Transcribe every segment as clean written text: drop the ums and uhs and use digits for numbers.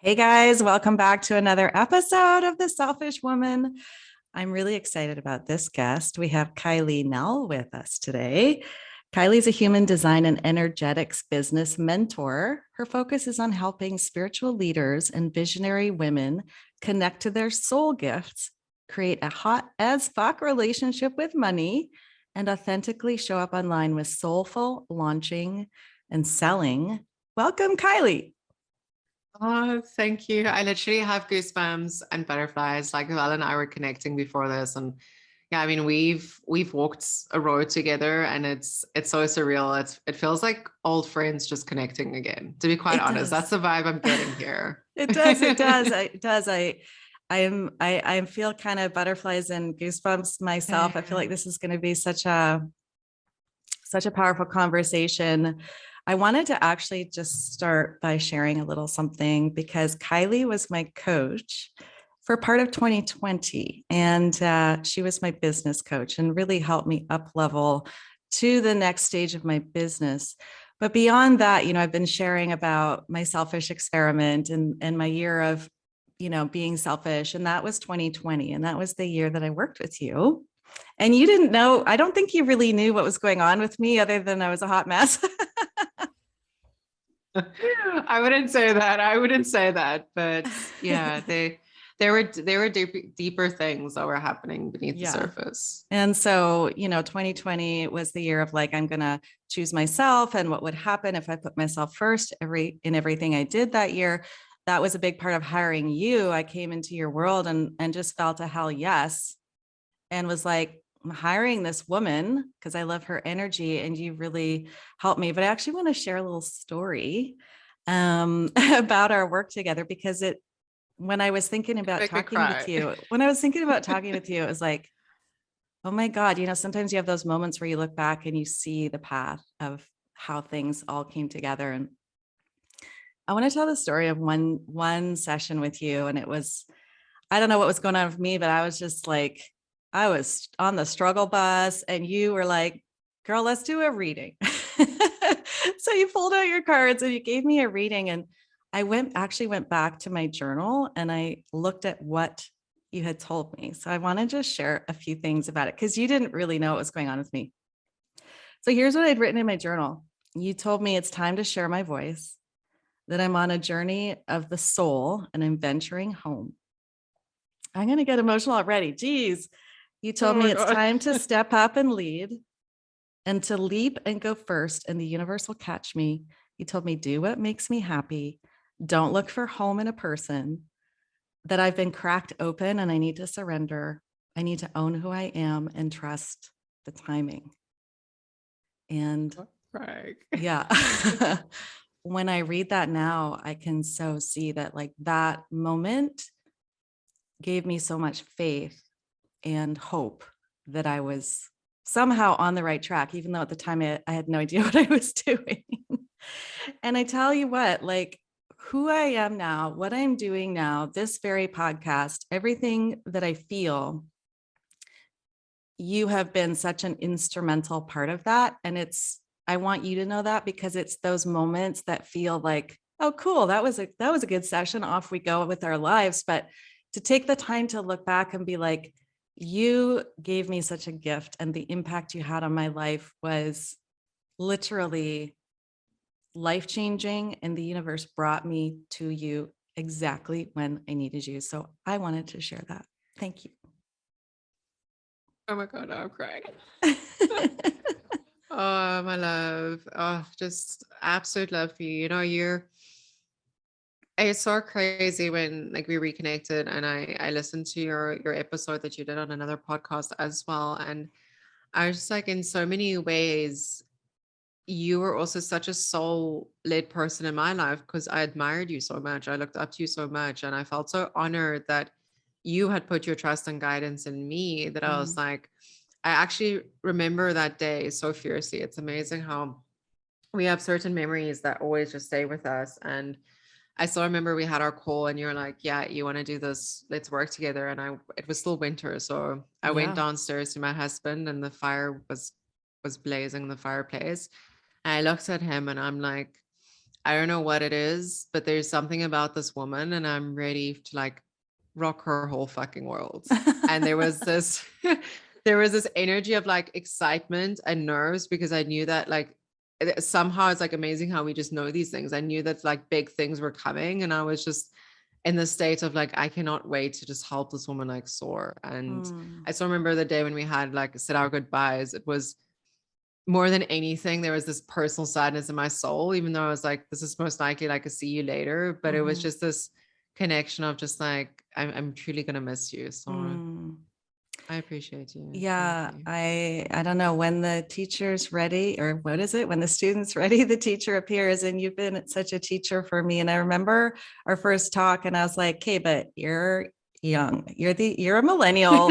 Hey guys, welcome back to another episode of The Selfish Woman. I'm really excited about this guest. We have Kylie Nel with us today. Kylie's a human design and energetics business mentor. Her focus is on helping spiritual leaders and visionary women connect to their soul gifts, create a hot as fuck relationship with money, and authentically show up online with soulful launching and selling. Welcome, Kylie. Oh, thank you. I literally have goosebumps and butterflies. Like Val and I were connecting before this, and yeah, I mean we've walked a road together, and it's so surreal. It feels like old friends just connecting again. To be quite It honest, that's does. the vibe I'm getting here. It does. It does. It does. I feel kind of butterflies and goosebumps myself. I feel like this is going to be such a powerful conversation. I wanted to actually just start by sharing a little something because Kylie was my coach for part of 2020, and she was my business coach and really helped me up level to the next stage of my business. But beyond that, I've been sharing about my selfish experiment and my year of, being selfish. And that was 2020. And that was the year that I worked with you. And you didn't know, I don't think you really knew what was going on with me other than I was a hot mess. I wouldn't say that. I wouldn't say that. But yeah, there were deeper things that were happening beneath the Yeah. surface. And so, 2020 was the year of like, I'm going to choose myself and what would happen if I put myself first in everything I did that year. That was a big part of hiring you. I came into your world and just felt a hell yes. And was like, I'm hiring this woman because I love her energy and you really helped me. But I actually want to share a little story about our work together because when I was thinking about Make me talking with cry. you, it was like, oh my God, sometimes you have those moments where you look back and you see the path of how things all came together. And I want to tell the story of one session with you. And it was, I don't know what was going on with me, but I was just like, I was on the struggle bus and you were like, girl, let's do a reading. So you pulled out your cards and you gave me a reading. And I actually went back to my journal and I looked at what you had told me. So I want to just share a few things about it because you didn't really know what was going on with me. So here's what I'd written in my journal. You told me it's time to share my voice, that I'm on a journey of the soul and I'm venturing home. I'm going to get emotional already. Geez. You told Oh me my it's God. time to step up and lead and to leap and go first, and the universe will catch me. You told me, do what makes me happy. Don't look for home in a person, that I've been cracked open and I need to surrender. I need to own who I am and trust the timing. And Craig. yeah, when I read that now, I can so see that like that moment gave me so much faith and hope that I was somehow on the right track, even though at the time I had no idea what I was doing. And I tell you what, like who I am now, what I'm doing now, this very podcast, everything that I feel, you have been such an instrumental part of that. And I want you to know that because it's those moments that feel like, oh, cool, that was a good session. Off we go with our lives. But to take the time to look back and be like, you gave me such a gift, and the impact you had on my life was literally life-changing, and the universe brought me to you exactly when I needed you. So I wanted to share that. Thank you. Oh my God, I'm crying. Oh, my love. Oh, just absolute love for you. It's so crazy when like we reconnected and I listened to your episode that you did on another podcast as well. And I was just like, in so many ways, you were also such a soul-led person in my life because I admired you so much. I looked up to you so much. And I felt so honored that you had put your trust and guidance in me that I was Mhm. like, I actually remember that day so fiercely. It's amazing how we have certain memories that always just stay with us. And I still remember we had our call and you're like, yeah, you want to do this? Let's work together. And it was still winter. So I went Yeah. downstairs to my husband and the fire was blazing in the fireplace. And I looked at him and I'm like, I don't know what it is, but there's something about this woman and I'm ready to like rock her whole fucking world. And there was this there was this energy of like excitement and nerves because I knew that like somehow it's like amazing how we just know these things. I knew that like big things were coming and I was just in the state of like I cannot wait to just help this woman like soar. And Mm, I still remember the day when we had like said our goodbyes. It was more than anything, there was this personal sadness in my soul, even though I was like, this is most likely like a see you later. But it was mhm, just this connection of just like, I'm truly gonna miss you. So mm. I appreciate you. Thank Yeah, you. I don't know when the teacher's ready, or what is it? When the student's ready, the teacher appears. And you've been such a teacher for me. And I remember our first talk, and I was like, "Okay, but you're young. You're a millennial,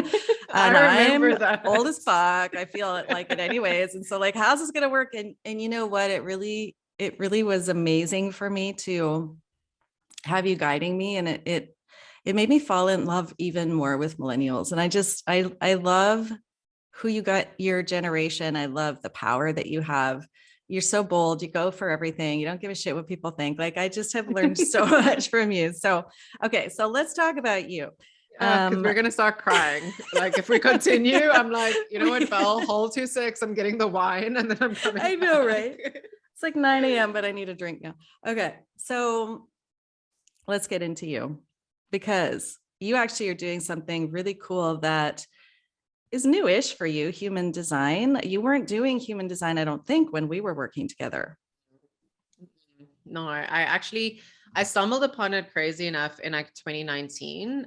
and I remember I'm that. old as fuck. I feel it like it anyways. And so, like, how's this gonna work?" And you know what? It really was amazing for me to have you guiding me, and it made me fall in love even more with millennials. And I love who you got, your generation. I love the power that you have. You're so bold. You go for everything. You don't give a shit what people think. Like, I just have learned so much from you. So, okay, so let's talk about you. Because we're gonna start crying. Like if we continue, I'm like, you know what, Belle, hold 2 6. I'm getting the wine and then I'm coming I know, back. right? It's like 9 a.m., but I need a drink now. Okay, so let's get into you, because you actually are doing something really cool that is newish for you, human design. You weren't doing human design, I don't think, when we were working together. No, I actually I stumbled upon it crazy enough in like 2019.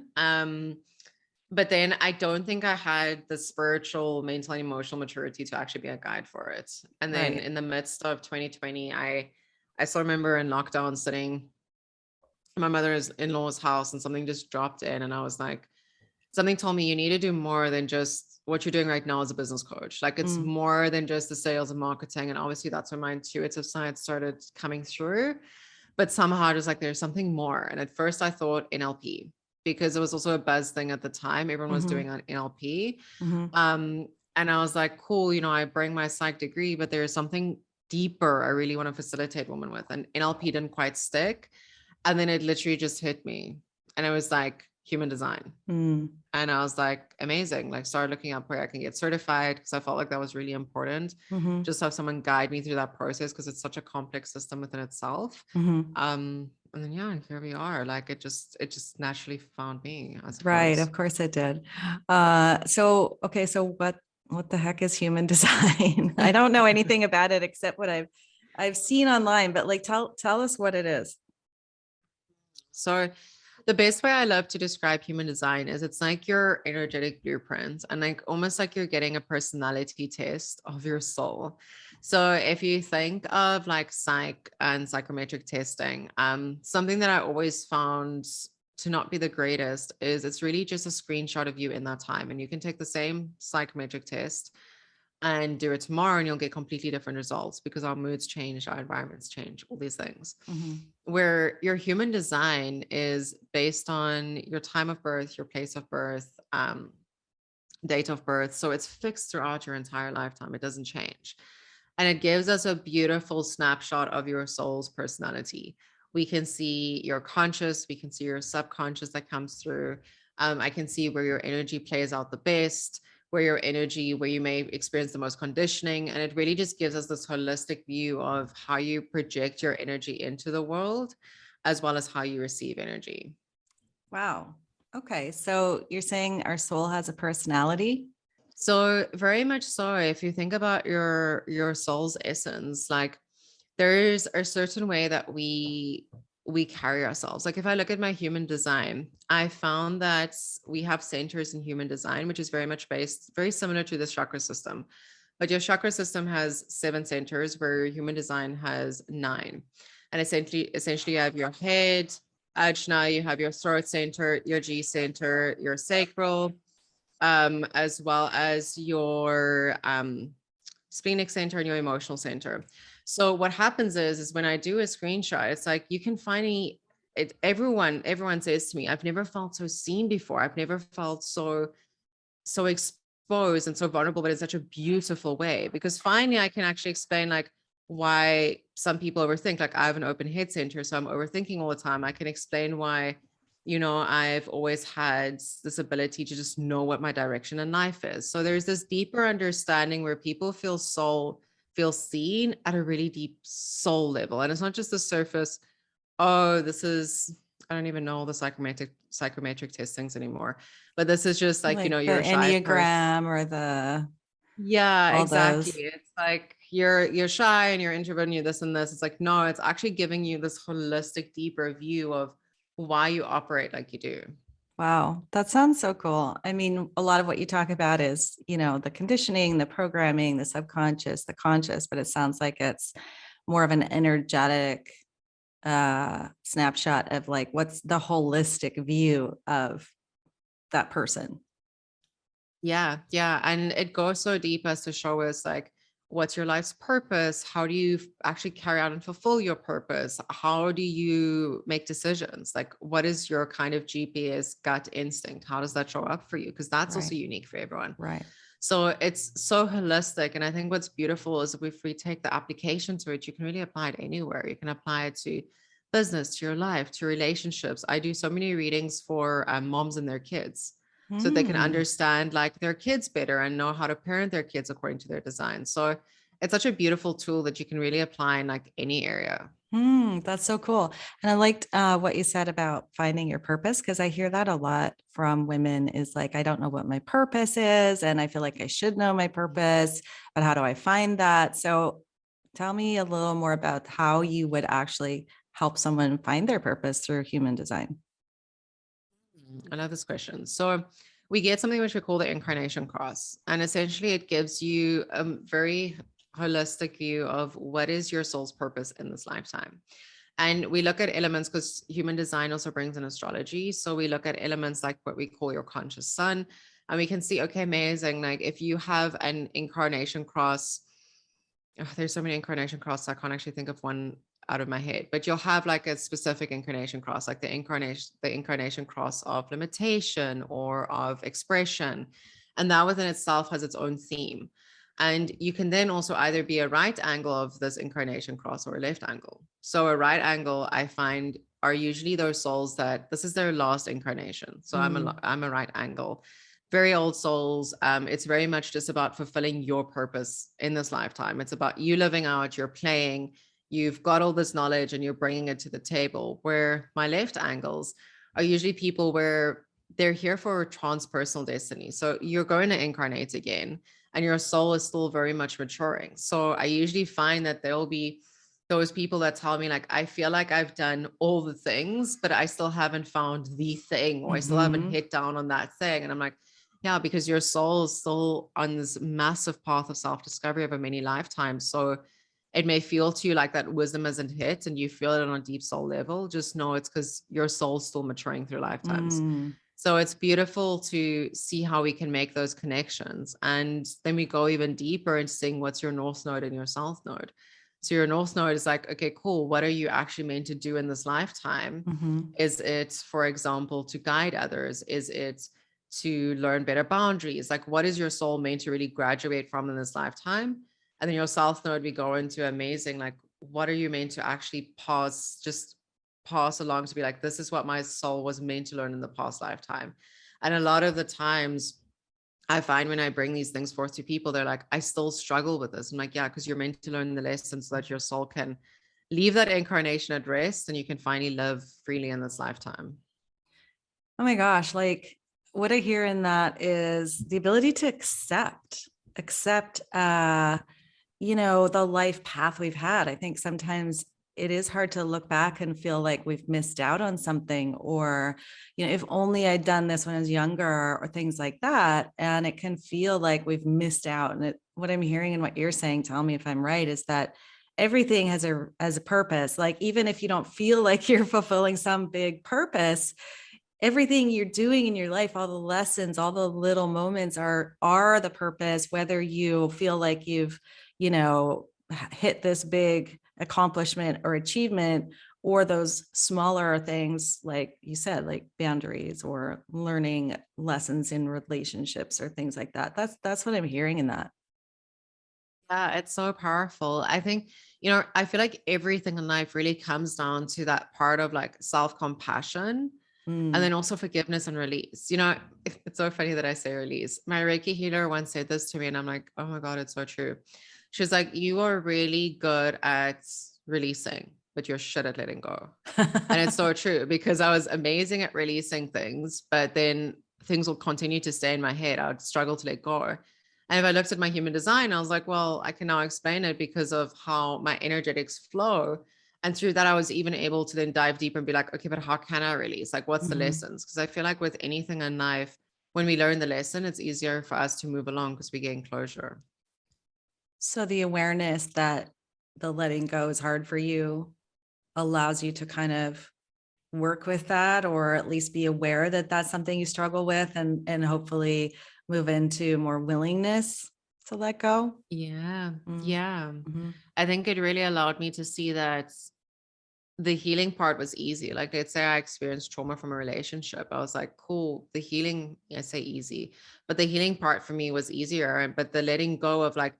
But then I don't think I had the spiritual, mental, and emotional maturity to actually be a guide for it. And then Right. in the midst of 2020, I still remember in lockdown sitting in my mother's in-laws house and something just dropped in and I was like, something told me you need to do more than just what you're doing right now as a business coach. Like it's Mm, more than just the sales and marketing. And obviously that's when my intuitive side started coming through. But somehow just like there's something more. And at first I thought NLP because it was also a buzz thing at the time. Everyone was mhm, doing on NLP. mhm, And I was like, cool, I bring my psych degree, but there's something deeper I really want to facilitate women with. And NLP didn't quite stick. And then it literally just hit me. And it was like human design. mm, And I was like, amazing. Like, started looking up where I can get certified because I felt like that was really important. mhm, Just have someone guide me through that process because it's such a complex system within itself. mhm. And then yeah, and here we are. Like it just naturally found me, I Right, suppose. of course it did. So okay, so what the heck is human design? I don't know anything about it except what I've seen online, but like tell us what it is. So the best way I love to describe human design is it's like your energetic blueprint and like almost like you're getting a personality test of your soul. So if you think of like psych and psychometric testing, something that I always found to not be the greatest is it's really just a screenshot of you in that time. And you can take the same psychometric test and do it tomorrow and you'll get completely different results because our moods change, our environments change, all these things. Mhm, Where your human design is based on your time of birth, your place of birth, date of birth. So it's fixed throughout your entire lifetime. It doesn't change. And it gives us a beautiful snapshot of your soul's personality. We can see your conscious, we can see your subconscious that comes through. I can see where your energy plays out the best, where you may experience the most conditioning. And it really just gives us this holistic view of how you project your energy into the world, as well as how you receive energy. wow. Okay, so you're saying our soul has a personality? So very much so. If you think about your soul's essence, like there's a certain way that we carry ourselves. Like if I look at my human design, I found that we have centers in human design, which is very much based, very similar to this chakra system. But your chakra system has 7 centers, where your human design has 9. And essentially you have your head, Ajna, you have your throat center, your G center, your sacral, as well as your splenic center and your emotional center. So what happens is when I do a screenshot, it's like you can finally everyone says to me, I've never felt so seen before. I've never felt so exposed and so vulnerable, but in such a beautiful way. Because finally I can actually explain like why some people overthink. Like I have an open head center, so I'm overthinking all the time. I can explain why, I've always had this ability to just know what my direction in life is. So there's this deeper understanding where people feel seen at a really deep soul level. And it's not just the surface, oh, this is, I don't even know all the psychometric testings anymore. But this is just like, Like the you're a shy person. Enneagram or the Yeah, all exactly. those. It's like you're shy and you're introvert and you're this and this. It's like, no, it's actually giving you this holistic, deeper view of why you operate like you do. Wow, that sounds so cool. I mean, a lot of what you talk about is, the conditioning, the programming, the subconscious, the conscious, but it sounds like it's more of an energetic snapshot of like what's the holistic view of that person. Yeah, yeah. And it goes so deep as to show us like what's your life's purpose? How do you actually carry out and fulfill your purpose? How do you make decisions? Like what is your kind of GPS gut instinct? How does that show up for you? Because that's also Right. unique for everyone. Right. So it's so holistic. And I think what's beautiful is if we take the application to it, you can really apply it anywhere. You can apply it to business, to your life, to relationships. I do so many readings for moms and their kids so they can Mm. understand like their kids better and know how to parent their kids according to their design. So it's such a beautiful tool that you can really apply in like any area. That's so cool. And I liked what you said about finding your purpose, because I hear that a lot from women is like, I don't know what my purpose is. And I feel like I should know my purpose, but how do I find that? So tell me a little more about how you would actually help someone find their purpose through human design. I love this question. So we get something which we call the incarnation cross. And essentially it gives you a very holistic view of what is your soul's purpose in this lifetime. And we look at elements because human design also brings in astrology. So we look at elements like what we call your conscious sun. And we can see, okay, amazing. Like if you have an incarnation cross, there's so many incarnation crosses. I can't actually think of one out of my head, but you'll have like a specific incarnation cross, like the incarnation cross of limitation or of expression. And that within itself has its own theme. And you can then also either be a right angle of this incarnation cross or a left angle. So a right angle, I find, are usually those souls that this is their last incarnation. So Mm. I'm a right angle, very old souls. It's very much just about fulfilling your purpose in this lifetime. It's about you living out, you're playing, you've got all this knowledge and you're bringing it to the table. Where my left angles are usually people where they're here for a transpersonal destiny. So you're going to incarnate again and your soul is still very much maturing. So I usually find that there'll be those people that tell me like, I feel like I've done all the things, but I still haven't found the thing, or I still haven't Hmm. hit down on that thing. And I'm like, yeah, because your soul is still on this massive path of self-discovery over many lifetimes. So it may feel to you like that wisdom isn't hit and you feel it on a deep soul level. Just know it's because your soul's still maturing through lifetimes. Mm. So it's beautiful to see how we can make those connections. And then we go even deeper into seeing what's your north node and your south node. So your north node is like, okay, cool. What are you actually meant to do in this lifetime? Hmm. Is it, for example, to guide others? Is it to learn better boundaries? Like, what is your soul meant to really graduate from in this lifetime? And then your south node, we go into amazing, like, what are you meant to actually pass along to be like, this is what my soul was meant to learn in the past lifetime. And a lot of the times, I find when I bring these things forth to people, they're like, I still struggle with this. I'm like, yeah, because you're meant to learn the lesson so that your soul can leave that incarnation at rest and you can finally live freely in this lifetime. Oh my gosh, like what I hear in that is the ability to accept the life path we've had. I think sometimes it is hard to look back and feel like we've missed out on something, or if only I'd done this when I was younger, or things like that. And it can feel like we've missed out. And what I'm hearing and what you're saying, tell me if I'm right, is that everything has a purpose. Like even if you don't feel like you're fulfilling some big purpose, everything you're doing in your life, all the lessons, all the little moments are the purpose, whether you feel like you've, hit this big accomplishment or achievement, or those smaller things, like you said, like boundaries or learning lessons in relationships or things like that. That's what I'm hearing in that. Yeah, it's so powerful. I think, I feel like everything in life really comes down to that part of like self-compassion and Mm. then also forgiveness and release. It's so funny that I say release. My Reiki healer once said this to me, and I'm like, oh my God, it's so true. She's like, you are really good at releasing, but you're shit at letting go. And it's so true because I was amazing at releasing things, but then things will continue to stay in my head. I would struggle to let go. And if I looked at my human design, I was like, well, I can now explain it because of how my energetics flow. And through that, I was even able to then dive deeper and be like, okay, but how can I release? Like, what's the Mhm. lessons? Because I feel like with anything in life, when we learn the lesson, it's easier for us to move along because we gain closure. So the awareness that the letting go is hard for you allows you to kind of work with that, or at least be aware that that's something you struggle with, and hopefully move into more willingness to let go. Yeah. Mm, Yeah. mhm. I think it really allowed me to see that the healing part was easy. Like, let's say I experienced trauma from a relationship. I was like, cool, the healing, I say easy, but the healing part for me was easier. But the letting go of like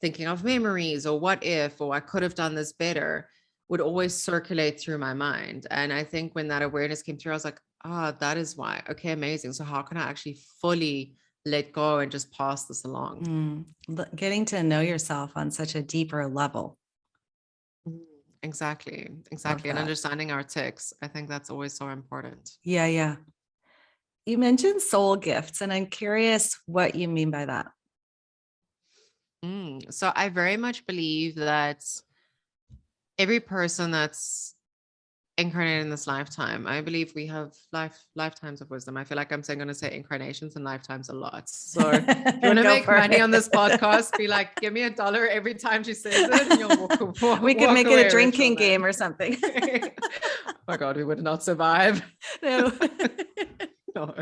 thinking of memories or what if, or I could have done this better would always circulate through my mind. And I think when that awareness came through, I was like, ah, that is why. Okay, amazing. So how can I actually fully let go and just pass this along? Getting to know yourself on such a deeper level. Mm, exactly. Love Exactly. And that. understanding our ticks. I think that's always so important. Yeah, yeah. You mentioned soul gifts, and I'm curious what you mean by that. So I very much believe that every person that's incarnated in this lifetime, I believe we have lifetimes of wisdom. I feel like I'm saying going to say incarnations and lifetimes a lot. So if you want to Go make for money on this it. podcast, be like, give me $1 every time she says it, and you'll We could walk make it a away rich drinking on game that. or something. Oh my God, we would not survive. No. No.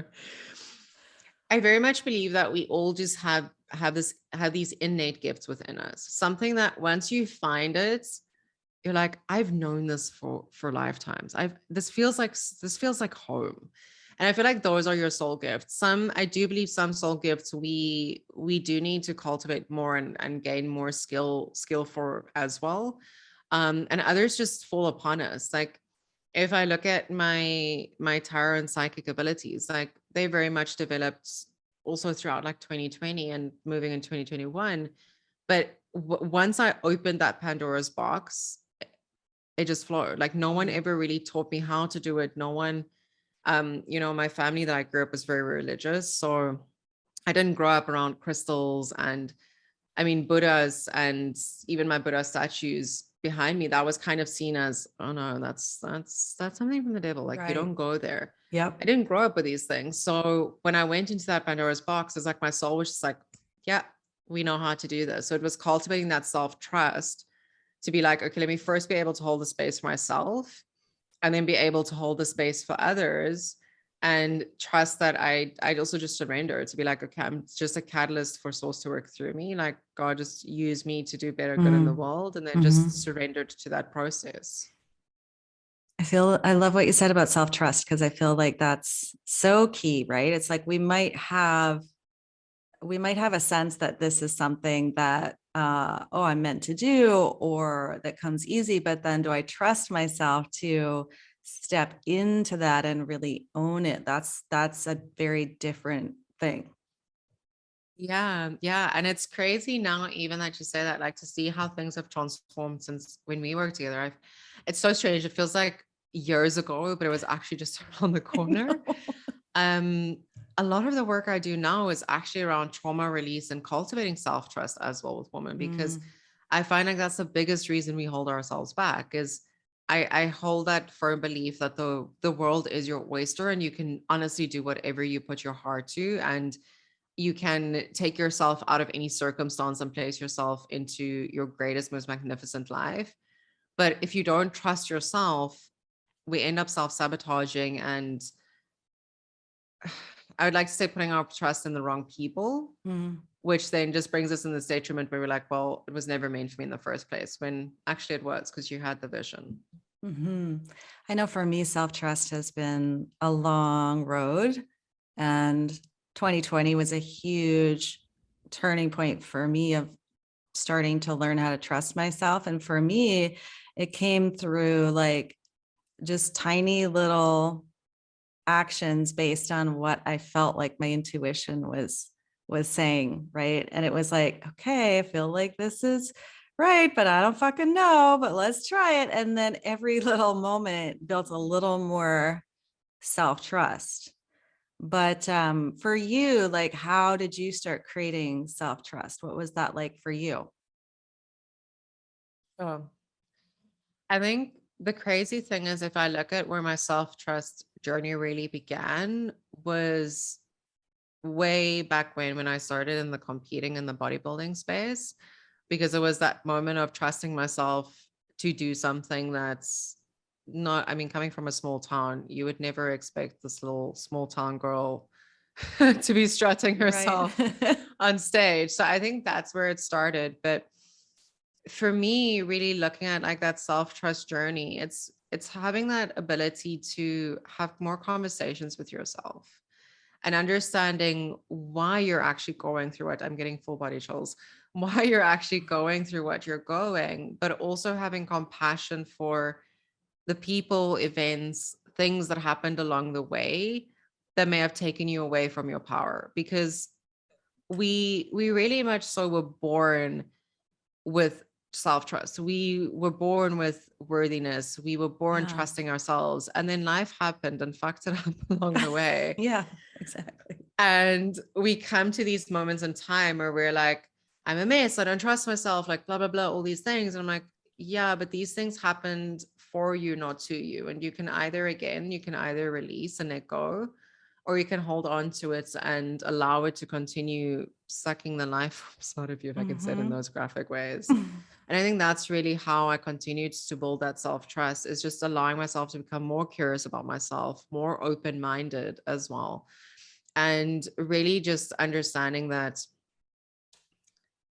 I very much believe that we all just have these innate gifts within us. Something that once you find it, you're like, I've known this for lifetimes. This feels like home. And I feel like those are your soul gifts. I do believe some soul gifts we do need to cultivate more and gain more skill for as well. And others just fall upon us. Like if I look at my tarot and psychic abilities, like they very much developed also throughout like 2020 and moving in 2021. But once I opened that Pandora's box, it just flowed. Like no one ever really taught me how to do it. No one, my family that I grew up was very religious. So I didn't grow up around crystals and I mean, Buddhas and even my Buddha statues behind me, that was kind of seen as, oh no, that's something from the devil. Like you Right. don't go there. Yep. I didn't grow up with these things. So when I went into that Pandora's box, it's like my soul was just like, yeah, we know how to do this. So it was cultivating that self-trust to be like, okay, let me first be able to hold the space for myself and then be able to hold the space for others and trust that I'd also just surrender to be like, okay, I'm just a catalyst for source to work through me. Like God just use me to do better good in the Mm. world and then just Mhm. surrendered to that process. I love what you said about self-trust, because I feel like that's so key, right? It's like we might have a sense that this is something that I'm meant to do, or that comes easy, but then do I trust myself to step into that and really own it? That's a very different thing. Yeah, yeah. And it's crazy now, even that you say that, like to see how things have transformed since when we worked together. It's so strange. It feels like years ago, but it was actually just around the I corner. know. Um, a lot of the work I do now is actually around trauma release and cultivating self-trust as well with women, because Mm, I find like that's the biggest reason we hold ourselves back is I hold that firm belief that the world is your oyster and you can honestly do whatever you put your heart to. And you can take yourself out of any circumstance and place yourself into your greatest, most magnificent life. But if you don't trust yourself, we end up self-sabotaging and I would like to say putting our trust in the wrong people, mm, which then just brings us in this detriment where we're like, well, it was never meant for me in the first place, when actually it was because you had the vision. mhm. I know for me, self-trust has been a long road, and 2020 was a huge turning point for me of starting to learn how to trust myself. And for me, it came through like just tiny little actions based on what I felt like my intuition was saying, right? And it was like, okay, I feel like this is right, but I don't fucking know, but let's try it. And then every little moment built a little more self-trust. But for you, like, how did you start creating self-trust? What was that like for you? Oh, I think the crazy thing is, if I look at where my self trust journey really began, was way back when I started in the competing in the bodybuilding space, because it was that moment of trusting myself to do something that's not, I mean, coming from a small town, you would never expect this little small town girl to be strutting Right. herself on stage. So I think that's where it started. But for me, really looking at like that self-trust journey, it's having that ability to have more conversations with yourself and understanding why you're actually going through what, I'm getting full body chills, why you're actually going through what you're going, but also having compassion for the people, events, things that happened along the way that may have taken you away from your power. Because we really much so were born with self-trust. We were born with worthiness. We were born Yeah. trusting ourselves. And then life happened and fucked it up along the way. Yeah, exactly. And we come to these moments in time where we're like, I'm a mess, I don't trust myself, like blah, blah, blah, all these things. And I'm like, yeah, but these things happened for you, not to you. And you can either, again, you can either release and let go, or you can hold on to it and allow it to continue sucking the life out of you, if I can say it in Mm-hmm. those graphic ways. And I think that's really how I continued to build that self-trust, is just allowing myself to become more curious about myself, more open-minded as well. And really just understanding that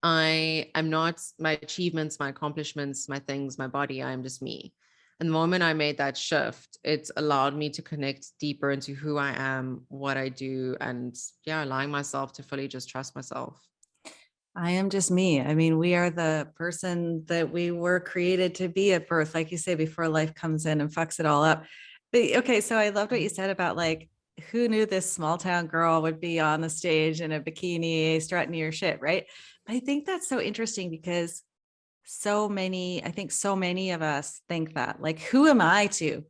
I am not my achievements, my accomplishments, my things, my body. I am just me. And the moment I made that shift, it allowed me to connect deeper into who I am, what I do, and yeah, allowing myself to fully just trust myself. I am just me. I mean, we are the person that we were created to be at birth, like you say, before life comes in and fucks it all up. But okay, so I loved what you said about like, who knew this small town girl would be on the stage in a bikini strutting your shit, right? But I think that's so interesting because I think so many of us think that, like, who am I to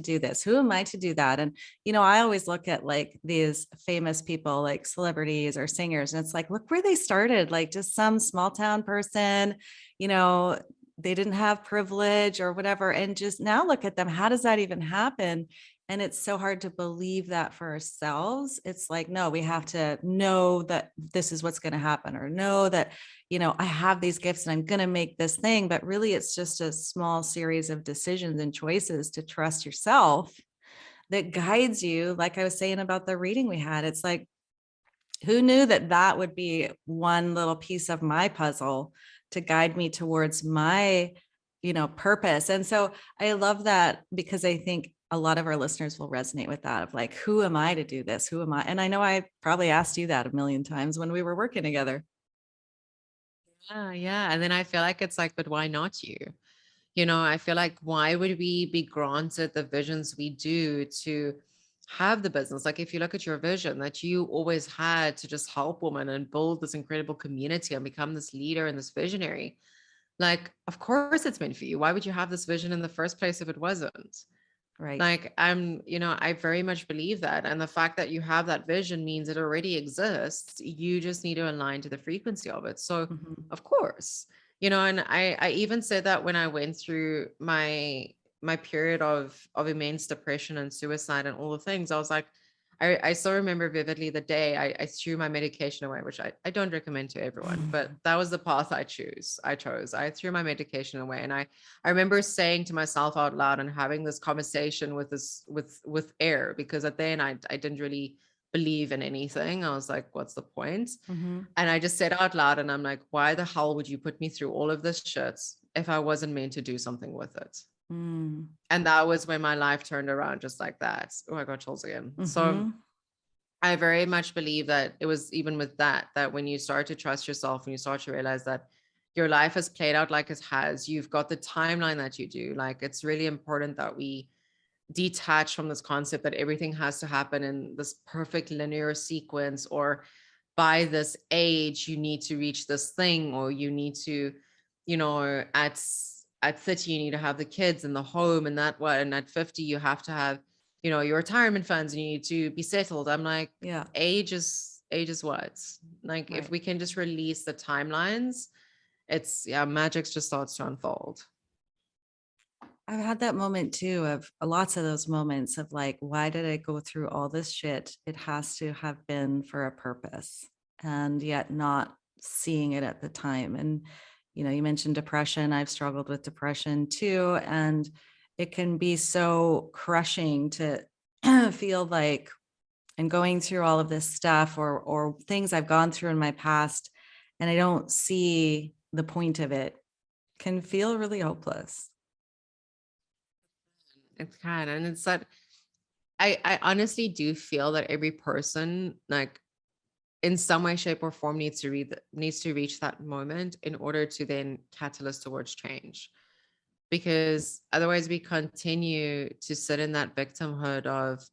do this? Who am I to do that? And, I always look at like these famous people, like celebrities or singers, and it's like, look where they started, like just some small town person, you know, they didn't have privilege or whatever. And just now look at them. How does that even happen? And it's so hard to believe that for ourselves. It's like, no, we have to know that this is what's going to happen, or know that I have these gifts and I'm going to make this thing. But really, it's just a small series of decisions and choices to trust yourself that guides you. Like I was saying about the reading we had, it's like, who knew that that would be one little piece of my puzzle to guide me towards my, purpose. And so I love that, because I think a lot of our listeners will resonate with that, of like, who am I to do this? Who am I? And I know I probably asked you that a million times when we were working together. Yeah, yeah. And then I feel like it's like, but why not you? I feel like, why would we be granted the visions we do to have the business? Like, if you look at your vision that you always had to just help women and build this incredible community and become this leader and this visionary, like, of course it's meant for you. Why would you have this vision in the first place if it wasn't? Right. Like, I very much believe that. And the fact that you have that vision means it already exists. You just need to align to the frequency of it. So, Mhm. of course, and I even said that when I went through my period of immense depression and suicide and all the things. I was like, I still remember vividly the day I threw my medication away, which I don't recommend to everyone, but that was the path I chose. I threw my medication away. And I remember saying to myself out loud and having this conversation with air, because at the end I didn't really believe in anything. I was like, what's the point? Mhm. And I just said out loud, and I'm like, why the hell would you put me through all of this shit if I wasn't meant to do something with it? Mm. And that was when my life turned around just like that. Oh, I got chills again. So Mhm. I very much believe that it was even with that, that when you start to trust yourself and you start to realize that your life has played out like it has, you've got the timeline that you do. Like, it's really important that we detach from this concept that everything has to happen in this perfect linear sequence, or by this age you need to reach this thing, or you need to, at 30 you need to have the kids and the home and that what, and at 50 you have to have, your retirement funds and you need to be settled. I'm like, Yeah, age is what? Like, if right. we can just release the timelines, it's, yeah, magic just starts to unfold. I've had that moment too, of lots of those moments of like, why did I go through all this shit? It has to have been for a purpose, and yet not seeing it at the time. And, you mentioned depression. I've struggled with depression too. And it can be so crushing to feel like, and going through all of this stuff, or things I've gone through in my past, and I don't see the point of it, can feel really hopeless. It's kind of, and it's that I honestly do feel that every person, like, in some way, shape, or form, needs to reach that moment in order to then catalyst towards change. Because otherwise, we continue to sit in that victimhood of,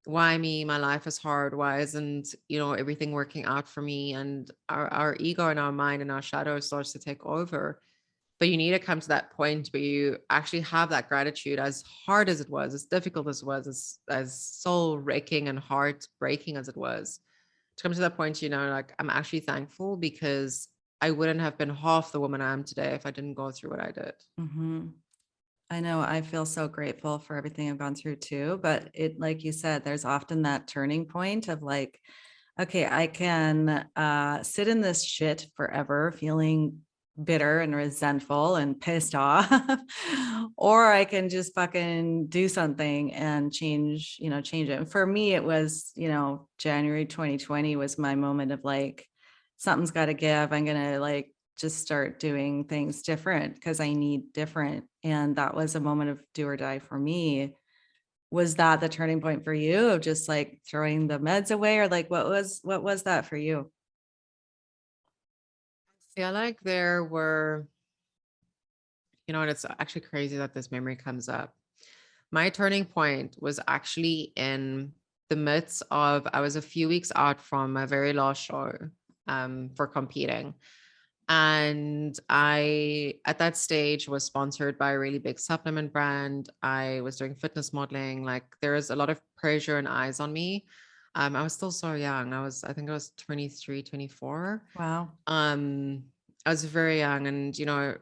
why me? My life is hard. Why isn't, everything working out for me? And our ego and our mind and our shadow starts to take over. But you need to come to that point where you actually have that gratitude, as hard as it was, as difficult as it was, as soul wrecking and heart breaking as it was, to come to that point, like, I'm actually thankful because I wouldn't have been half the woman I am today if I didn't go through what I did. Mhm. I know, I feel so grateful for everything I've gone through too, but it, like you said, there's often that turning point of like, okay, I can sit in this shit forever, feeling bitter and resentful and pissed off, or I can just fucking do something and change it. And for me, it was, January 2020 was my moment of like, something's got to give. I'm gonna like just start doing things different because I need different. And that was a moment of do or die for me. Was that the turning point for you, of just like throwing the meds away, or like what was that for you? I feel like there were, and it's actually crazy that this memory comes up. My turning point was actually in the midst of, I was a few weeks out from my very last show, for competing. And I, at that stage, was sponsored by a really big supplement brand. I was doing fitness modeling. Like, there was a lot of pressure and eyes on me. I was still so young. I think I was 23, 24. Wow. Um, I was very young, and,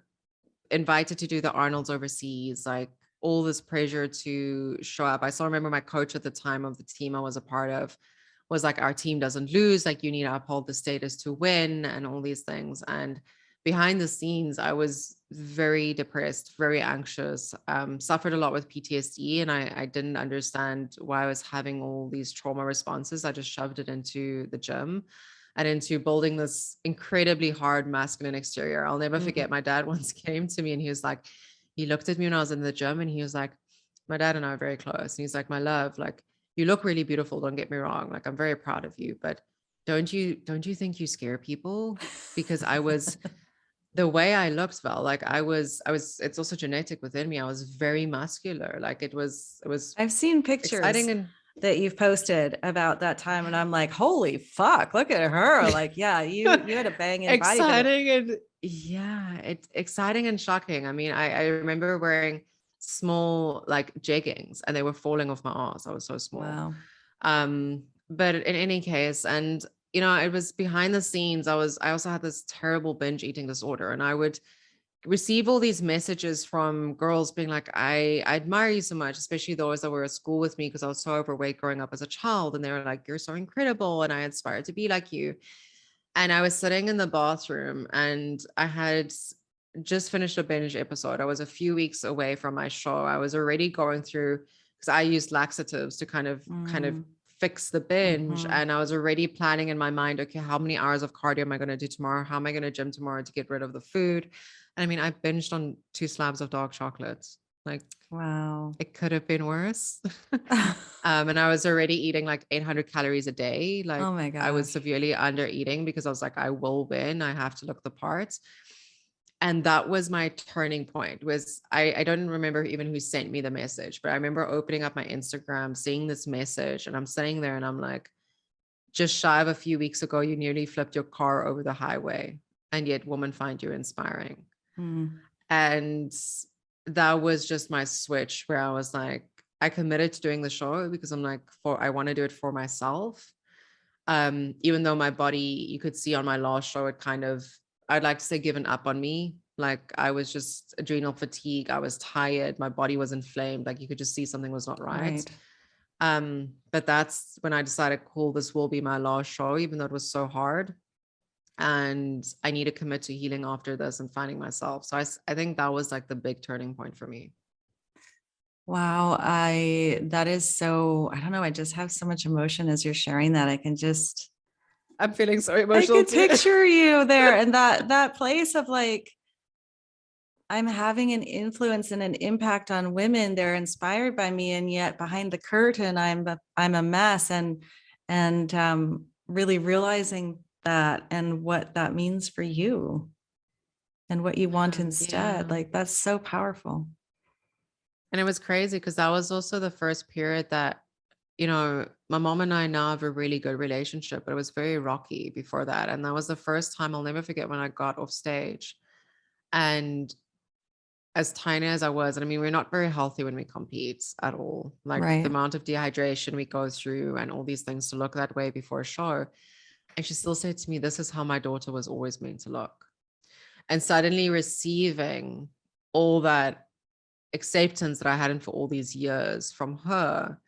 invited to do the Arnold's overseas, like, all this pressure to show up. I still remember my coach at the time of the team I was a part of was like, our team doesn't lose, like, you need to uphold the status to win, and all these things. And behind the scenes, I was very depressed, very anxious, suffered a lot with PTSD, and I didn't understand why I was having all these trauma responses. I just shoved it into the gym and into building this incredibly hard masculine exterior. I'll never Mm. forget, my dad once came to me and he was like, he looked at me when I was in the gym and he was like, my dad and I are very close. And he's like, my love, like, you look really beautiful. Don't get me wrong. Like, I'm very proud of you, but don't you think you scare people? Because I was, the way I looked, well, like, I was, it's also genetic within me. I was very muscular. Like, it was I've seen pictures exciting and that you've posted about that time, and I'm like, holy fuck, look at her. Like, yeah, you had a banging body, but exciting and, yeah, it's exciting and shocking. I mean, I remember wearing small, like, jeggings and they were falling off my ass. I was so small. wow. But in any case, and, it was behind the scenes. I also had this terrible binge eating disorder, and I would receive all these messages from girls being like, I admire you so much, especially those that were at school with me because I was so overweight growing up as a child. And they were like, you're so incredible. And I aspire to be like you. And I was sitting in the bathroom and I had just finished a binge episode. I was a few weeks away from my show. I was already going through, because I used laxatives to kind of Mm, fix the binge. mhm. And I was already planning in my mind, okay, how many hours of cardio am I going to do tomorrow? How am I going to gym tomorrow to get rid of the food? And I mean, I binged on 2 slabs of dark chocolate. Like Wow. it could have been worse. And I was already eating like 800 calories a day. Like Oh my I was gosh. severely under eating because I was like, I will win. I have to look the part. And that was my turning point. Was I don't remember even who sent me the message, but I remember opening up my Instagram, seeing this message, and I'm sitting there and I'm like, just shy of a few weeks ago, you nearly flipped your car over the highway, and yet women find you inspiring. Mm, And that was just my switch where I was like, I committed to doing the show because I'm like, I want to do it for myself. Even though my body, you could see on my last show, it kind of, I'd like to say given up on me. Like I was just adrenal fatigue. I was tired. My body was inflamed. Like you could just see something was not right. right. But that's when I decided, cool, this will be my last show, even though it was so hard. And I need to commit to healing after this and finding myself. So I think that was like the big turning point for me. Wow. That is so, I don't know. I just have so much emotion as you're sharing that. I'm feeling so I emotional could too. picture you there and that place of like, I'm having an influence and an impact on women. They're inspired by me, and yet behind the curtain, I'm a mess. And really realizing that and what that means for you and what you want instead. Yeah. Like that's so powerful. And it was crazy because that was also the first period that, my mom and I now have a really good relationship, but it was very rocky before that. And that was the first time I'll never forget when I got off stage. And as tiny as I was, and I mean, we're not very healthy when we compete at all. Like the Right. amount of dehydration we go through and all these things to look that way before a show. And she still said to me, this is how my daughter was always meant to look. And suddenly receiving all that acceptance that I hadn't for all these years from her,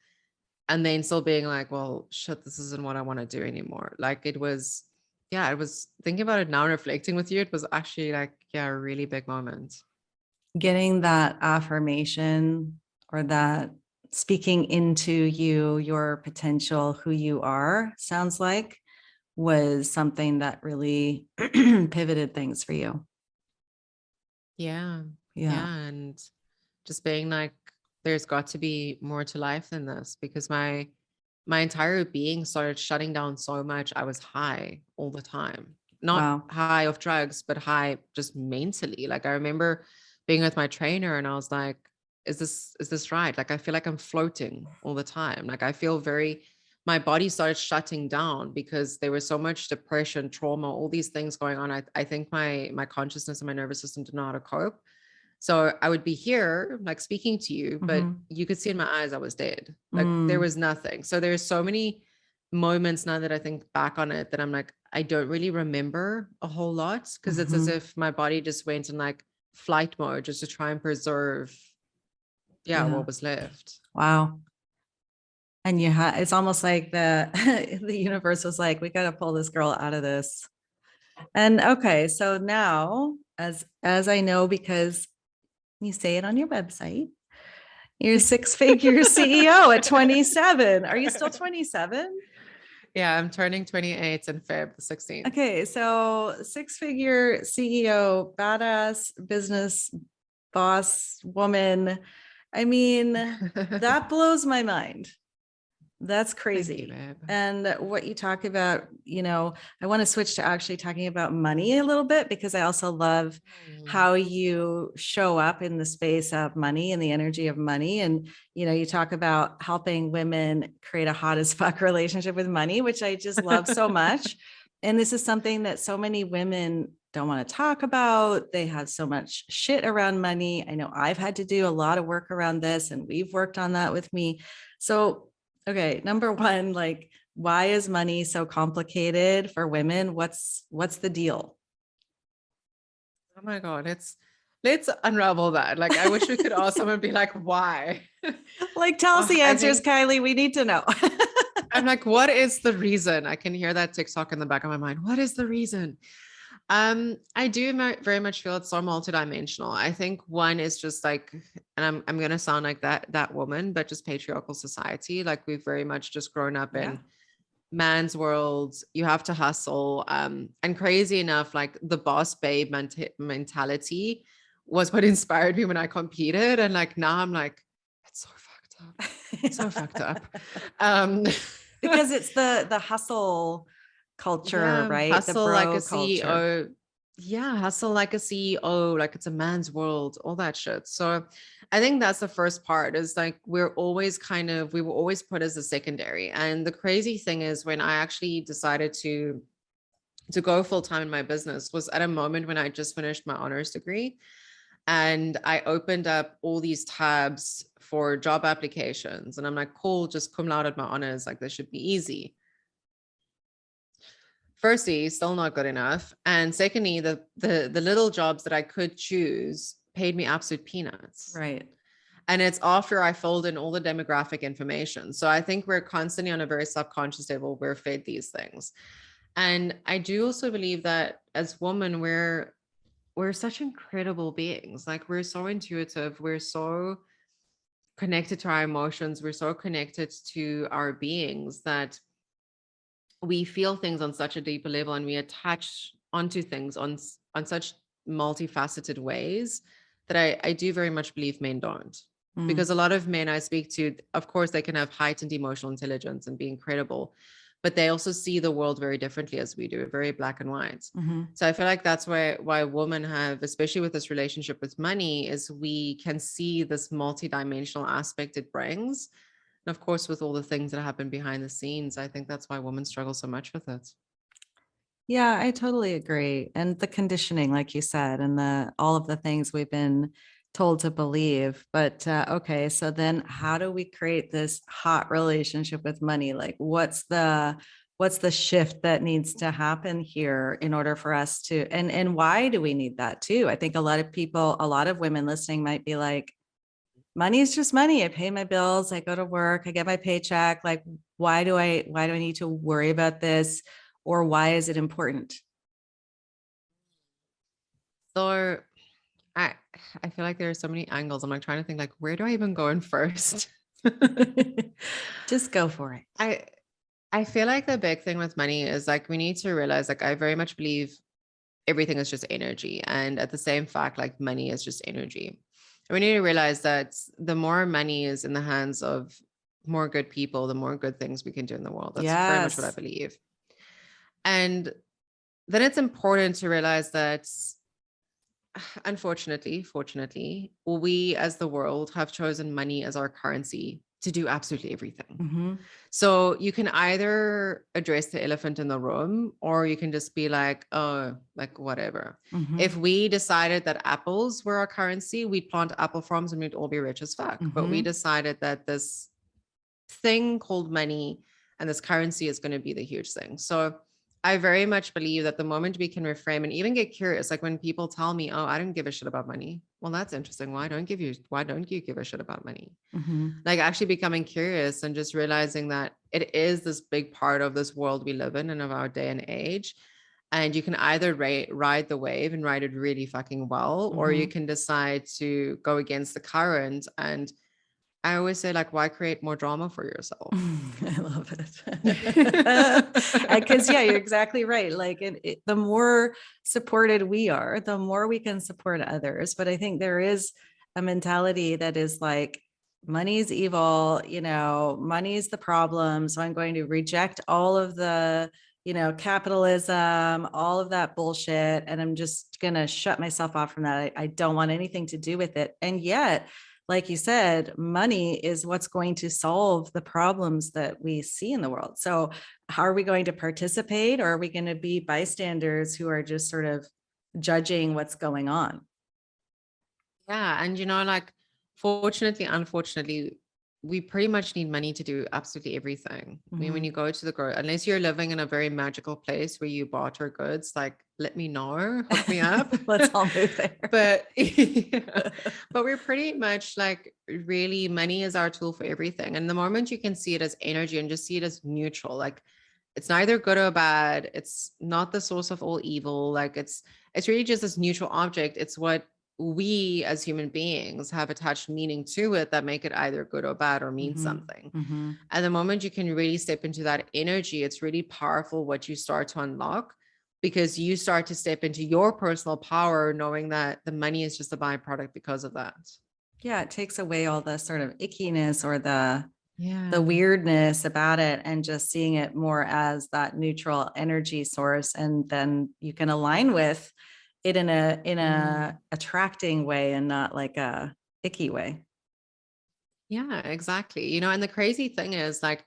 and then still being like, well, shit, this isn't what I want to do anymore. Like it was, yeah, it was thinking about it now and reflecting with you. It was actually like, yeah, a really big moment. Getting that affirmation or that speaking into you, your potential, who you are, sounds like was something that really pivoted things for you. Yeah. Yeah. Yeah. And just being like, there's got to be more to life than this because my entire being started shutting down so much. I was high all the time, not Wow. high of drugs, but high just mentally. Like I remember being with my trainer and I was like, is this right? Like I feel like I'm floating all the time. Like I feel my body started shutting down because there was so much depression, trauma, all these things going on. I think my consciousness and my nervous system didn't know how to cope. So I would be here, like speaking to you, but Mm-hmm. you could see in my eyes I was dead. Like there Mm, was nothing. So there's so many moments now that I think back on it that I'm like, I don't really remember a whole lot because it's as mm-hmm. if my body just went in like flight mode just to try and preserve, yeah, Yeah. what was left. Wow. And it's almost like the universe was like, we got to pull this girl out of this. And okay, so now as I know, because you say it on your website, you're a six-figure CEO at 27. Are you still 27? Yeah, I'm turning 28 in Feb the 16th. Okay, so six-figure CEO, badass business boss woman. I mean, that blows my mind. That's Thank you, crazy. babe. And what you talk about, I want to switch to actually talking about money a little bit because I also love Mm. how you show up in the space of money and the energy of money. And, you talk about helping women create a hot as fuck relationship with money, which I just love so much. And this is something that so many women don't want to talk about. They have so much shit around money. I know I've had to do a lot of work around this, and we've worked on that with me. So, okay, number one, like, why is money so complicated for women? What's the deal? Oh my God, let's unravel that. Like I wish we could ask someone be like, why? Like, tell us the I answers, think Kylie. We need to know. I'm like, what is the reason? I can hear that TikTok in the back of my mind. What is the reason? I do very much feel it's so multidimensional. I think one is just like, and I'm gonna sound like that woman, but just patriarchal society. Like we've very much just grown up Yeah. in man's world. You have to hustle. And crazy enough, like the boss babe mentality was what inspired me when I competed. And like now I'm like, it's so fucked up. So fucked up. Um Because it's the hustle culture, yeah, right? The hustle like a bro culture. CEO. Yeah, hustle like a CEO, like it's a man's world, all that shit. So I think that's the first part is like we were always put as a secondary. And the crazy thing is when I actually decided to go full time in my business was at a moment when I just finished my honors degree. And I opened up all these tabs for job applications. And I'm like, cool, just cum laude at my honors. Like this should be easy. Firstly, still not good enough. And secondly, the little jobs that I could choose paid me absolute peanuts. Right. And it's after I filled in all the demographic information. So I think we're constantly on a very subconscious level, we're fed these things. And I do also believe that as women, we're such incredible beings. Like we're so intuitive, we're so connected to our emotions, we're so connected to our beings that we feel things on such a deeper level and we attach onto things on such multifaceted ways that I do very much believe men don't. Mm. Because a lot of men I speak to, of course, they can have heightened emotional intelligence and be incredible, but they also see the world very differently as we do, very black and white. Mm-hmm. So I feel like that's why women have, especially with this relationship with money, is we can see this multidimensional aspect it brings. And of course, with all the things that happen behind the scenes, I think that's why women struggle so much with it. Yeah, I totally agree. And the conditioning, like you said, and the all of the things we've been told to believe. But okay, so then how do we create this hot relationship with money? Like what's the shift that needs to happen here in order for us to and why do we need that too? I think a lot of people, a lot of women listening might be like, money is just money. I pay my bills, I go to work, I get my paycheck. Like, why do I need to worry about this? Or why is it important? So I I feel like there are so many angles. I'm like trying to think like where do I even go in first? Just go for it. I I feel like the big thing with money is like we need to realize like I very much believe everything is just energy. And at the same fact, like money is just energy. And we need to realize that the more money is in the hands of more good people, the more good things we can do in the world. That's very much what I Yes. believe. And then it's important to realize that fortunately, we as the world have chosen money as our currency to do absolutely everything. Mm-hmm. So you can either address the elephant in the room or you can just be like, oh, like whatever. Mm-hmm. If we decided that apples were our currency, we'd plant apple farms and we'd all be rich as fuck. But we Mm-hmm. decided that this thing called money and this currency is going to be the huge thing. So I very much believe that the moment we can reframe and even get curious, like when people tell me, "Oh, I don't give a shit about money." Well, that's interesting. Why don't you give a shit about money? Mm-hmm. Like actually becoming curious and just realizing that it is this big part of this world we live in and of our day and age. And you can either ride the wave and ride it really fucking well, or you Mm-hmm. can decide to go against the current. And I always say, like, why create more drama for yourself? I love it. Because yeah, you're exactly right. Like the more supported we are, the more we can support others. But I think there is a mentality that is like, money's evil, money's the problem. So I'm going to reject all of the, capitalism, all of that bullshit. And I'm just going to shut myself off from that. I don't want anything to do with it. And yet, like you said, money is what's going to solve the problems that we see in the world. So, how are we going to participate, or are we going to be bystanders who are just sort of judging what's going on? Yeah. And, like, fortunately, unfortunately, we pretty much need money to do absolutely everything. I mean, when Mm-hmm. you go to the grocery, unless you're living in a very magical place where you barter goods, like, let me know, hook me up. Let's all move there. But yeah, but we're pretty much like really money is our tool for everything. And the moment you can see it as energy and just see it as neutral, like it's neither good or bad, it's not the source of all evil, like it's really just this neutral object. It's what we as human beings have attached meaning to it that make it either good or bad or mean Mm-hmm. something. Mm-hmm. And the moment you can really step into that energy, it's really powerful what you start to unlock. because you start to step into your personal power, knowing that the money is just a byproduct because of that. Yeah, it takes away all the sort of ickiness or the Yeah. weirdness about it, and just seeing it more as that neutral energy source. And then you can align with it in a attracting way and not like a icky way. Yeah, exactly. And the crazy thing is, like,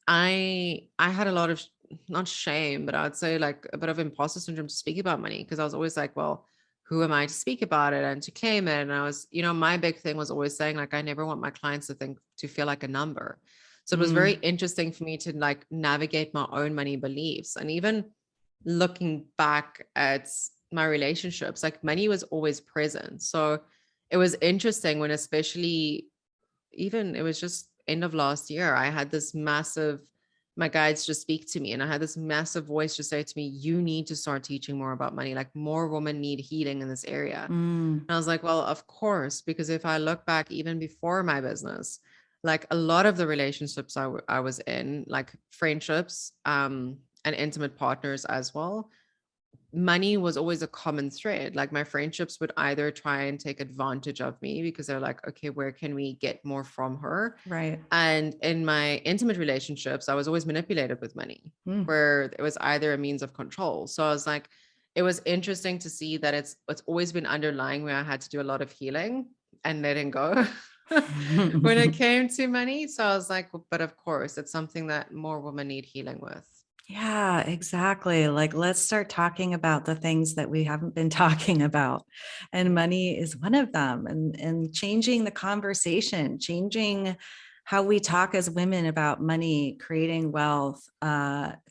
I had a lot of not shame, but I would say like a bit of imposter syndrome to speak about money, because I was always like, well, who am I to speak about it and to claim it? And I was, my big thing was always saying, like, I never want my clients to feel like a number. So it was very Mm, interesting for me to like navigate my own money beliefs. And even looking back at my relationships, like money was always present. So it was interesting when, especially, even it was just end of last year, I had this massive, my guides just speak to me, and I had this massive voice just say to me, you need to start teaching more about money. Like, more women need healing in this area. mm, And I was like, well, of course, because if I look back even before my business, like a lot of the relationships I was in, like friendships, and intimate partners as well, money was always a common thread. Like, my friendships would either try and take advantage of me because they're like, okay, where can we get more from her? right. And in my intimate relationships, I was always manipulated with money, Mm. where it was either a means of control. So I was like, it was interesting to see that it's always been underlying, where I had to do a lot of healing and letting go when it came to money. So I was like, but of course, it's something that more women need healing with. Yeah, exactly. Like, let's start talking about the things that we haven't been talking about. And money is one of them. And changing the conversation, changing how we talk as women about money, creating wealth,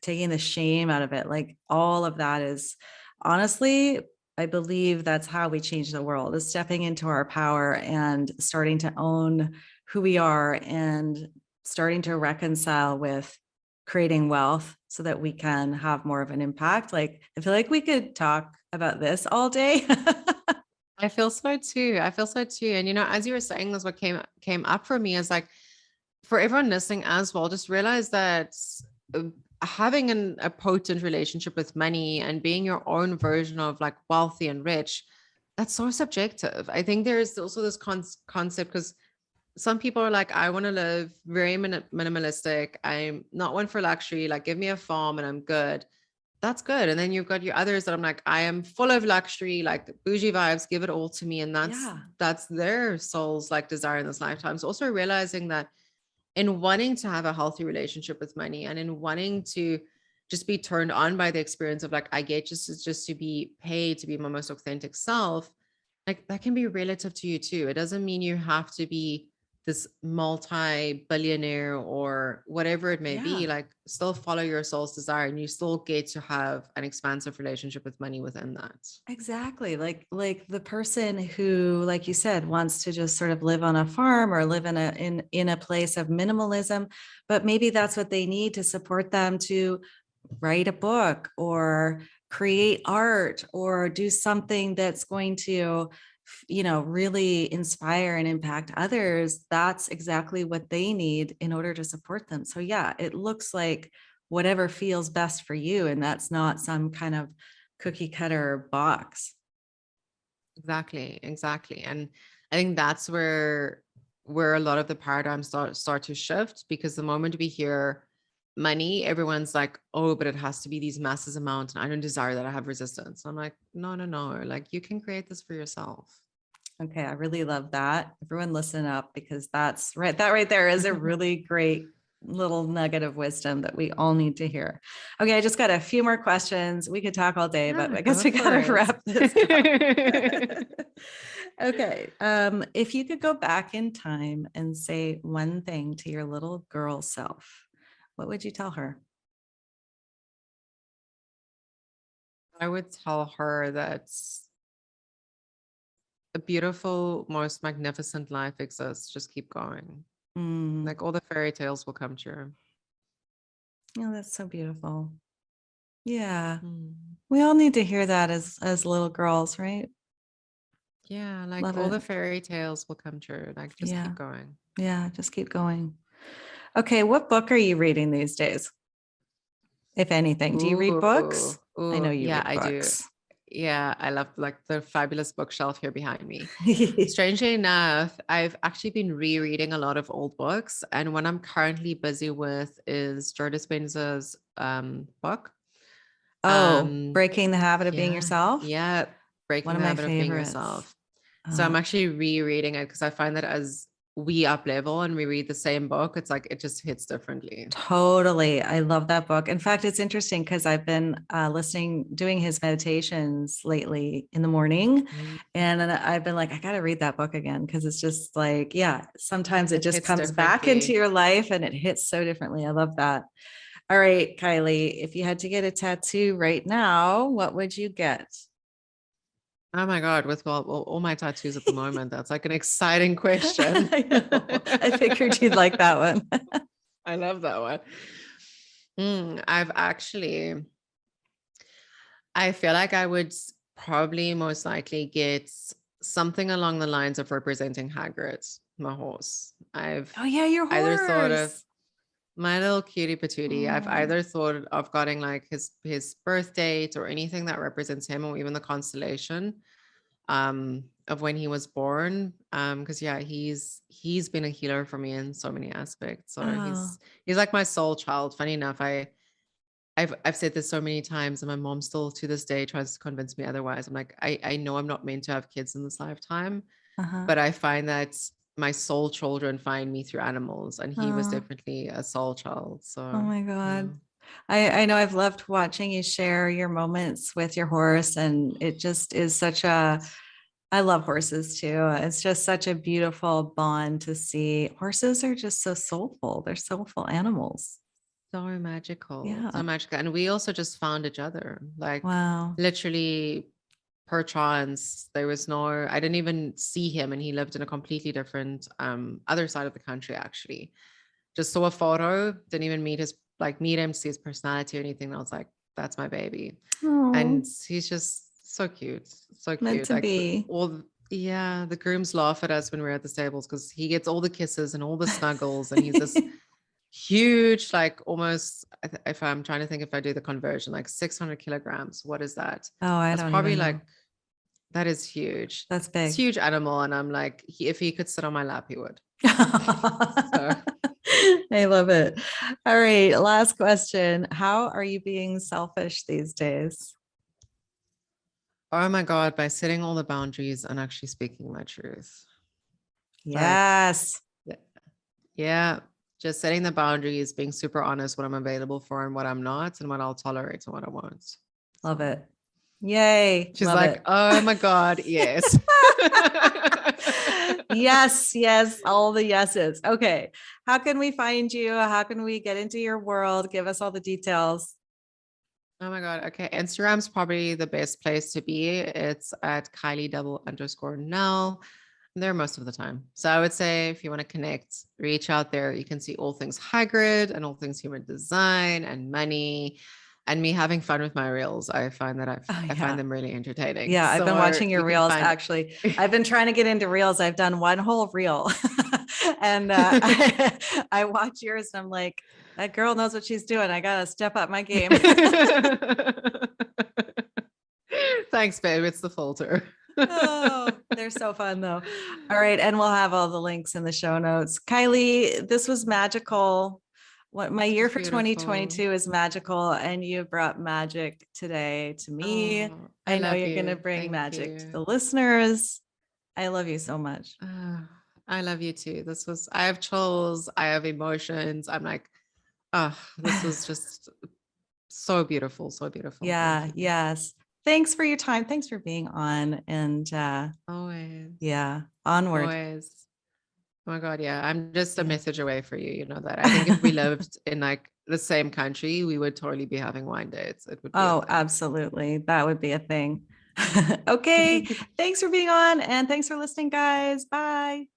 taking the shame out of it. Like, all of that is honestly, I believe that's how we change the world, is stepping into our power and starting to own who we are, and starting to reconcile with creating wealth so that we can have more of an impact. Like, I feel like we could talk about this all day. I feel so too. I feel so too. And as you were saying this, what came up for me is like, for everyone listening as well, just realize that uh, having a potent relationship with money and being your own version of like wealthy and rich, that's so subjective. I think there is also this concept, because some people are like, I want to live very minimalistic. I'm not one for luxury. Like, give me a farm and I'm good. That's good. And then you've got your others that I'm like, I am full of luxury, like bougie vibes, give it all to me. And that's Yeah. that's their soul's like desire in this lifetime. So also realizing that in wanting to have a healthy relationship with money, and in wanting to just be turned on by the experience of like, I get just to be paid to be my most authentic self, like that can be relative to you too. It doesn't mean you have to be this multi-billionaire or whatever it may Yeah. be. Like, still follow your soul's desire, and you still get to have an expansive relationship with money within that. Exactly. Like the person who, like you said, wants to just sort of live on a farm or live in a place of minimalism, but maybe that's what they need to support them to write a book or create art or do something that's going to really inspire and impact others. That's exactly what they need in order to support them. So yeah, it looks like whatever feels best for you, and that's not some kind of cookie cutter box. Exactly. And I think that's where a lot of the paradigms start to shift, because the moment we hear money, everyone's like, oh, but it has to be these massive amounts, and I don't desire that, I have resistance. I'm like, no, like, you can create this for yourself. Okay, I really love that. Everyone listen up, because that's right. That right there is a really great little nugget of wisdom that we all need to hear. Okay, I just got a few more questions. We could talk all day, but Yeah, I guess go we for gotta wrap this up. it. Okay, if you could go back in time and say one thing to your little girl self, what would you tell her? I would tell her that a beautiful, most magnificent life exists. Just keep going. Mm, Like, all the fairy tales will come true. oh, that's so beautiful. Yeah, Mm. we all need to hear that as little girls, right? Yeah, like Love all it. the fairy tales will come true. Like, just Yeah, keep going. yeah, just keep going. Okay, what book are you reading these days? If anything, do you read Ooh, books? I know Oh, you yeah, read I do. books. Yeah, I love like the fabulous bookshelf here behind me. Strangely enough, I've actually been rereading a lot of old books, and one I'm currently busy with is Joe Dispenza's book. Oh, Um, Breaking the Habit of Being yeah, Yourself. yeah, One Breaking of the my Habit of Being favorites. Yourself. So Uh, I'm actually rereading it because I find that as we up level and we read the same book, it's like it just hits differently. Totally. I love that book. In fact, it's interesting because I've been doing his meditations lately in the morning. Mm. And then I've been like, I got to read that book again because it's just like, yeah, sometimes it It just hits comes back into differently. your life and it hits so differently. I love that. All right, Kylie, if you had to get a tattoo right now, what would you get? Oh my God, with all my tattoos at the moment, that's like an exciting question. I know. I figured you'd like that one. I love that one. I've actually, I feel like I would probably most likely get something along the lines of representing Hagrid, my horse. I've Oh, yeah, your either thought of horse. my little cutie patootie. I've Oh, either thought of getting like his birth date or anything that represents him, or even the constellation of when he was born. Because yeah, he's been a healer for me in so many aspects. So oh, he's like my soul child. Funny enough, I've said this so many times, and my mom still to this day tries to convince me otherwise. I'm like, I know I'm not meant to have kids in this lifetime, uh-huh. but I find that my soul children find me through animals, and he was Oh, definitely a soul child. oh So my yeah, God. I know I've loved watching you share your moments with your horse, and it just is such a, I love horses too. It's just such a beautiful bond to see. Horses are just so soulful. They're soulful animals. so Yeah. magical. And we also just found each other, like Wow. literally per chance. There was no, I didn't even see him, and he lived in a completely different other side of the country actually. Just saw a photo, didn't even meet him, see his personality or anything. And I was like, that's my baby. Oh, And he's just so cute. So meant cute. to Like be. yeah, the grooms laugh at us when we're at the stables because he gets all the kisses and all the snuggles, and he's this huge, like almost, if I'm trying to think, if I do the conversion, like 600 kilograms. What is that? Oh, I That's don't probably even like, know. that is huge. That's It's big. huge animal. And I'm like, if he could sit on my lap, he would. So, I love it. All right, last question. How are you being selfish these days? oh my God, by setting all the boundaries and actually speaking my truth. Like, Yes. yeah, yeah, just setting the boundaries, being super honest what I'm available for and what I'm not, and what I'll tolerate and what I won't. Love So it. Yay. she's Love like, it. oh my God, yes. Yes, yes, all the yeses. Okay. How can we find you? How can we get into your world? Give us all the details. Oh my God. Okay. Instagram's probably the best place to be. It's at Kylie_Nel. There most of the time. So I would say if you want to connect, reach out there. You can see all things high grid and all things human design and money and me having fun with my reels. I find that Oh, I find yeah. them really entertaining. Yeah, I've been So watching your you can reels find actually. I've been trying to get into reels. I've done one whole reel and I watch yours and I'm like, that girl knows what she's doing. I got to step up my game. Thanks, babe. It's the filter. Oh, they're so fun though. All right. And we'll have all the links in the show notes. Kylie, this was magical. What my This year was for beautiful. 2022 is magical, and you brought magic today to me. Oh, I I know love you're going to you. bring Thank magic to you. the listeners. I love you so much. I love you too. I have chills. I have emotions. I'm like, this was just so beautiful. So beautiful. Thank Yeah, you. yes. Thanks for your time. Thanks for being on. And Always. yeah, onward. Always. Oh my God. Yeah. I'm just a Yeah. message away for you. You know that. I think if we lived in like the same country, we would totally be having wine dates. It would be a Oh, thing. absolutely. That would be a thing. Okay. Thanks for being on and thanks for listening, guys. Bye.